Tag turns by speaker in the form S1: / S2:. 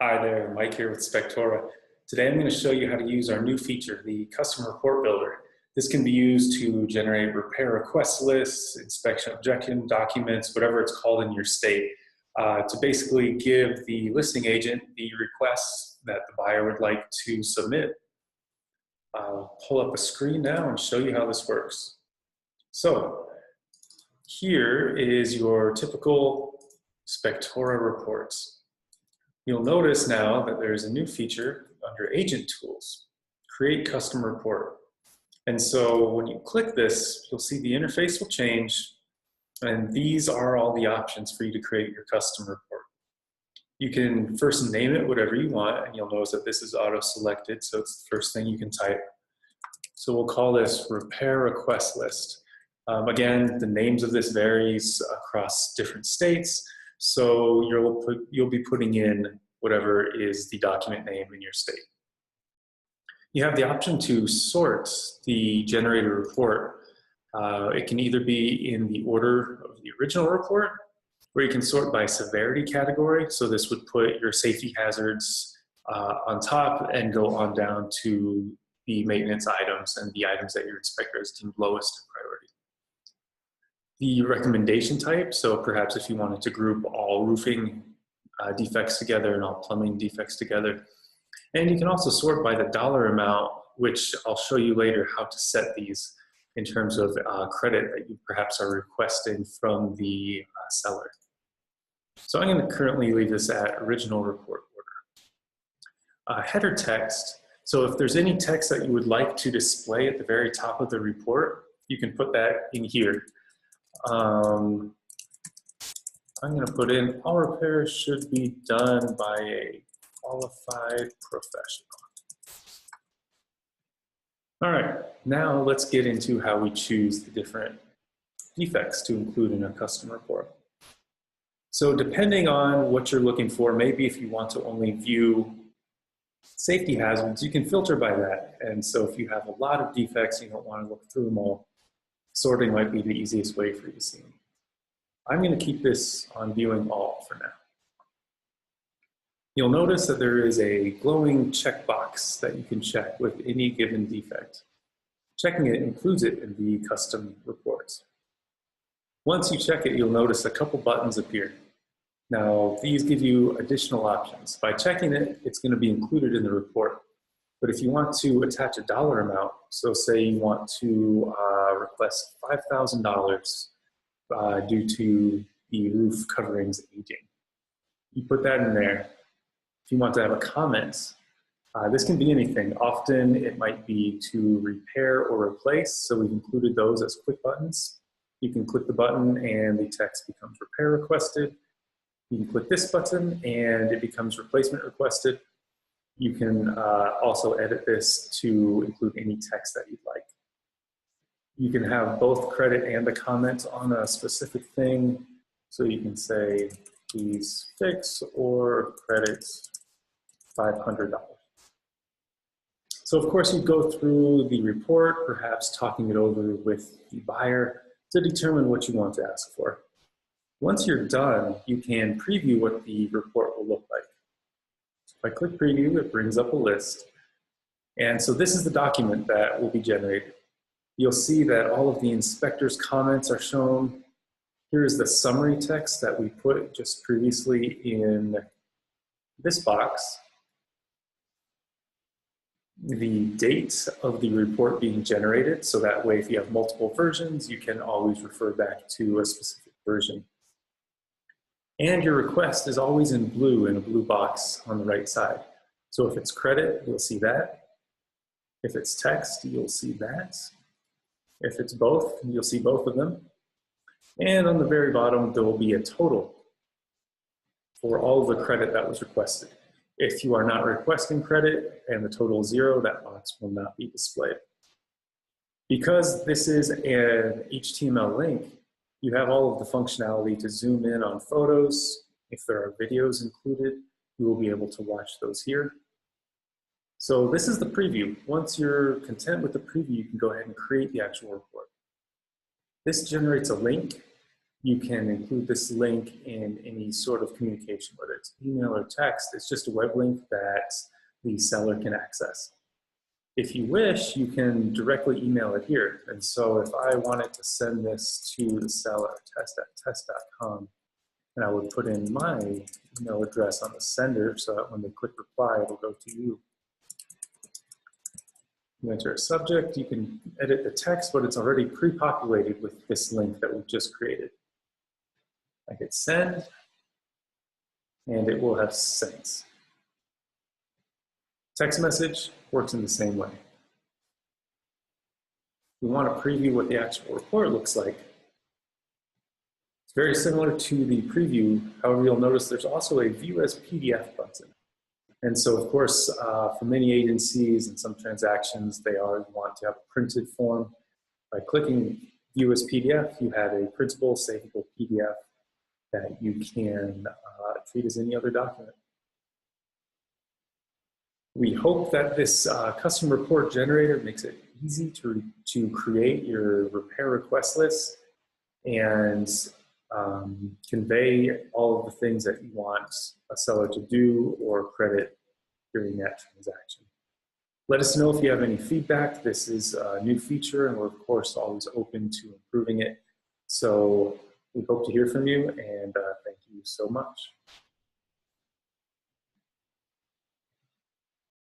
S1: Hi there, Mike here with Spectora. Today I'm going to show you how to use our new feature, the Custom Report Builder. This can be used to generate repair request lists, inspection objection documents, whatever it's called in your state, to basically give the listing agent the requests that the buyer would like to submit. I'll pull up a screen now and show you how this works. So here is your typical Spectora reports. You'll notice now that there's a new feature under Agent Tools, Create Custom Report. And so when you click this, you'll see the interface will change, and these are all the options for you to create your custom report. You can first name it whatever you want, and you'll notice that this is auto-selected, so it's the first thing you can type. So we'll call this Repair Request List. Again, the names of this varies across different states, so you'll be putting in whatever is the document name in your state. You have the option to sort the generated report. It can either be in the order of the original report, or you can sort by severity category. So this would put your safety hazards on top and go on down to the maintenance items and the items that your inspector has deemed lowest in priority. The recommendation type, so perhaps if you wanted to group all roofing defects together and all plumbing defects together. And you can also sort by the dollar amount, which I'll show you later how to set these in terms of credit that you perhaps are requesting from the seller. So I'm going to currently leave this at original report order. Header text, so if there's any text that you would like to display at the very top of the report, you can put that in here. I'm going to put in, all repairs should be done by a qualified professional. All right, now let's get into how we choose the different defects to include in a custom report. So depending on what you're looking for, maybe if you want to only view safety hazards, you can filter by that. And so if you have a lot of defects, you don't want to look through them all, sorting might be the easiest way for you to see them. I'm going to keep this on viewing all for now. You'll notice that there is a glowing checkbox that you can check with any given defect. Checking it includes it in the custom reports. Once you check it, you'll notice a couple buttons appear. Now, these give you additional options. By checking it, it's going to be included in the report. But if you want to attach a dollar amount, so say you want to request $5,000 due to the roof coverings aging, you put that in there. If you want to have a comment, this can be anything. Often it might be to repair or replace, so we've included those as quick buttons. You can click the button and the text becomes repair requested. You can click this button and it becomes replacement requested. You can also edit this to include any text that you'd like. You can have both credit and a comment on a specific thing. So you can say, please fix or credit $500. So of course you go through the report, perhaps talking it over with the buyer to determine what you want to ask for. Once you're done, you can preview what the report will look like. If I click preview, it brings up a list. And so this is the document that will be generated. You'll see that all of the inspector's comments are shown. Here's the summary text that we put just previously in this box. The date of the report being generated, so that way if you have multiple versions, you can always refer back to a specific version. And your request is always in blue in a blue box on the right side. So if it's credit, you'll see that. If it's text, you'll see that. If it's both, you'll see both of them. And on the very bottom, there will be a total for all of the credit that was requested. If you are not requesting credit and the total is 0, that box will not be displayed. Because this is an HTML link, you have all of the functionality to zoom in on photos. If there are videos included, you will be able to watch those here. So this is the preview. Once you're content with the preview, you can go ahead and create the actual report. This generates a link. you can include this link in any sort of communication, whether it's email or text. It's just a web link that the seller can access. If you wish, you can directly email it here. And so if I wanted to send this to the seller, test@test.com, and I would put in my email address on the sender so that when they click reply, it'll go to you. You enter a subject, you can edit the text, but it's already pre-populated with this link that we've just created. I hit send, and it will have sent. Text message works in the same way. We want to preview what the actual report looks like. It's very similar to the preview. However, you'll notice there's also a view as PDF button. And so, of course, for many agencies and some transactions, they always want to have a printed form. By clicking view as PDF, you have a printable, savable PDF that you can treat as any other document. We hope that this custom report generator makes it easy to create your repair request list and convey all of the things that you want a seller to do or credit during that transaction. Let us know if you have any feedback. This is a new feature, and we're, of course, always open to improving it. So we hope to hear from you, and thank you so much.